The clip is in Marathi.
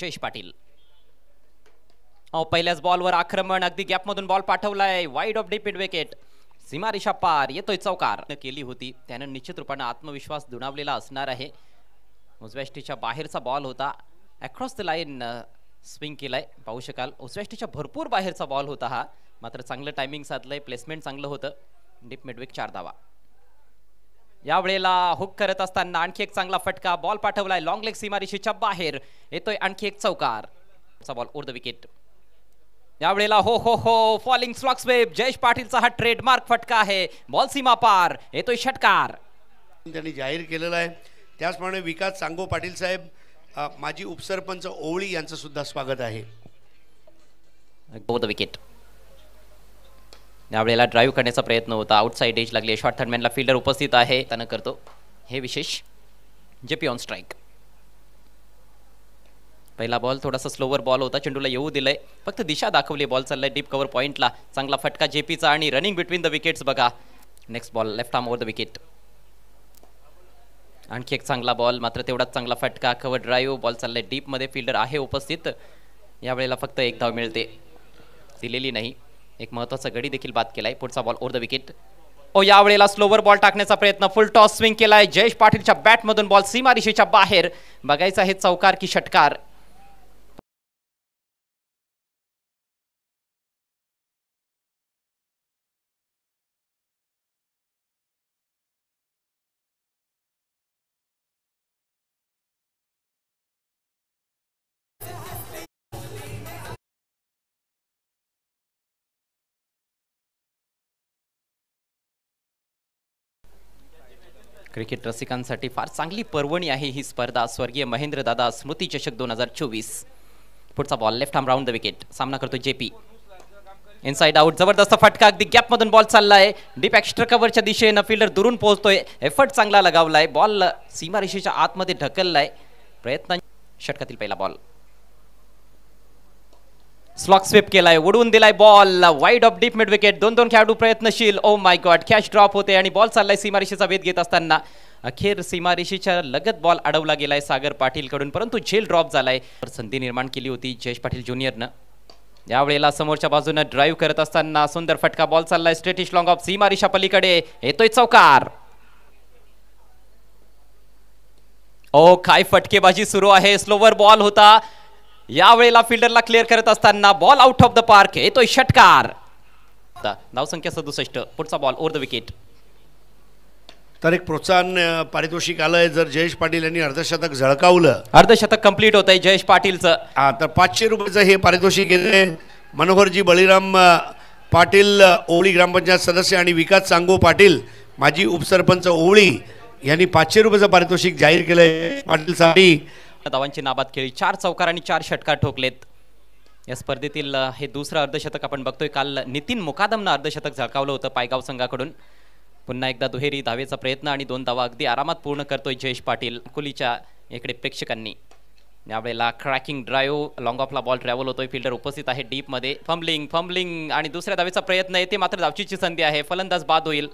जयेश पाटील पहिल्याच बॉलवर आक्रमण, अगदी गॅपमधून बॉल पाठवलाय, wide of deep mid wicket, सीमारेषा पार, येतोय चौकार केली होती त्याने निश्चित रूपाने आत्मविश्वास दुणावलेला असणार आहे. उजव्याष्टीच्या बाहेरचा बॉल होता, अक्रॉस द लाईन स्विंग केलाय, पाहू शकाल उजव्याष्टीच्या भरपूर बाहेरचा बॉल होता हा, मात्र चांगलं टायमिंग साधलंय, प्लेसमेंट चांगलं होतं. डीप मिडविक 4 धावा. यावेळेला हुक करत असताना आणखी एक चांगला फटका, बॉल पाठवलाय लॉंग लेग सीमारेषेच्या बाहेर, येतोय आणखी एक चौकार, बॉल ओव्हर द विकेट. यावेळेला हो हो हो फॉलिंग स्लॉग स्वेप, जयेश पाटीलचा हा ट्रेडमार्क फटका आहे, बॉल सीमा पार, येतोय षटकार. त्यांनी जाहीर केलेला आहे. त्याचप्रमाणे विकास सांगो पाटील साहेब, माजी उपसरपंच ओवळी यांचं सुद्धा स्वागत आहे. Over the wicket. यावेळेला ड्राईव्ह करण्याचा प्रयत्न होता, आउटसाइड एज लागली, शॉर्ट थर्डमॅनला फिल्डर उपस्थित आहे, त्यानं करतो हे विशेष. JP on strike. पहिला बॉल थोडासा स्लोवर बॉल होता, चेंडूला येऊ दिलंय, फक्त दिशा दाखवली, बॉल चाललाय डीप कव्हर पॉइंटला, चांगला फटका जेपीचा आणि रनिंग बिटवीन द विकेट्स बघा. Next ball left arm over the wicket, आणखी एक चांगला बॉल, मात्र तेवढाच चांगला फटका, कव्हर ड्राईव्ह, बॉल चाललाय डीप मध्ये, फिल्डर आहे उपस्थित. यावेळेला फक्त एक धाव मिळते, दिलेली नाही. एक महत्वाचा गडी देखील बाद केलाय. पुढचा बॉल ओव्हर द विकेट. यावेळेला स्लोवर बॉल टाकण्याचा प्रयत्न, फुल टॉस स्विंग केलाय, जयेश पाटीलच्या बॅटमधून बॉल सीमारेषेच्या बाहेर, बघायचा आहे चौकार की षटकार. क्रिकेट रसिकांसाठी फार चांगली पर्वणी आहे ही स्पर्धा, स्वर्गीय महेंद्र दादा स्मृती चषक 2024. पुढचा ball left arm round the wicket, सामना करतो जेपी. इनसाइड आउट, जबरदस्त फटका, अगदी गॅप मधून बॉल चाललाय, डीप एक्स्ट्रा कव्हरच्या दिशेनं, फिल्डर दुरून पोहोचतोय, एफर्ट चांगला लगावलाय, बॉल सीमारेषेच्या आतमध्ये ढकललाय, प्रयत्न. षटकातील पहिला बॉल, स्लॉग स्वीप केलाय, उडवून दिलाय ball, wide of deep mid wicket, दोन खेळाडू प्रयत्नशील. Oh my God, catch drop होते आणि बॉल चाललाय सीमारेषेचा वेध घेत असताना, अखेर सीमारेषेच्या लगत बॉल अडवला गेलाय सागर पाटील कडून, परंतु झेल ड्रॉप झालाय. संधी निर्माण केली होती जयेश पाटील ज्युनियरनं. यावेळेला समोरच्या बाजूने ड्राईव्ह करत असताना सुंदर फटका, बॉल चाललाय स्ट्रेटिश लॉंग ऑफ सीमारेषा पलीकडे, येतोय चौकार. ओ काय फटकेबाजी सुरू आहे, स्लोवर बॉल होता, यावेळेला फिल्डरला क्लिअर करत असताना ball out of the park, येतोय षटकार. धावसंख्या 67. पुढचा बॉल ओव्हर द विकेट. तर एक प्रोत्साहन पारितोषिक आलंय, जर जयेश पाटील यांनी अर्धशतक झळकावलं, अर्धशतक कंप्लीट होतंय जयेश पाटीलचं. तर 500 रुपयाचं हे पारितोषिक येते. मनोहरजी बळीराम पाटील ओवळी ग्रामपंचायत सदस्य आणि विकास सांगो पाटील माजी उपसरपंच ओवळी यांनी 500 रुपयाचं पारितोषिक जाहीर केलंय पाटीलसाठी. धावांची नाबाद खेळी, 4 चौकार आणि 4 षटकार ठोकलेत. या स्पर्धेतील हे दुसरं अर्धशतक आपण बघतोय. काल नितीन मुकादमनं अर्धशतक झळकावलं होतं पायगाव संघाकडून. पुन्हा एकदा दुहेरी धावेचा प्रयत्न आणि 2 धावा अगदी आरामात पूर्ण करतोय जयेश पाटील. कुलीच्या इकडे प्रेक्षकांनी. यावेळेला क्रॅकिंग ड्राईव्ह, लॉंग ऑफला बॉल ट्रॅव्हल होतोय, फिल्डर उपस्थित आहे डीप मध्ये, फंबलिंग आणि दुसऱ्या धावेचा प्रयत्न येते, मात्र धावचीची संधी आहे, फलंदाज बाद होईल.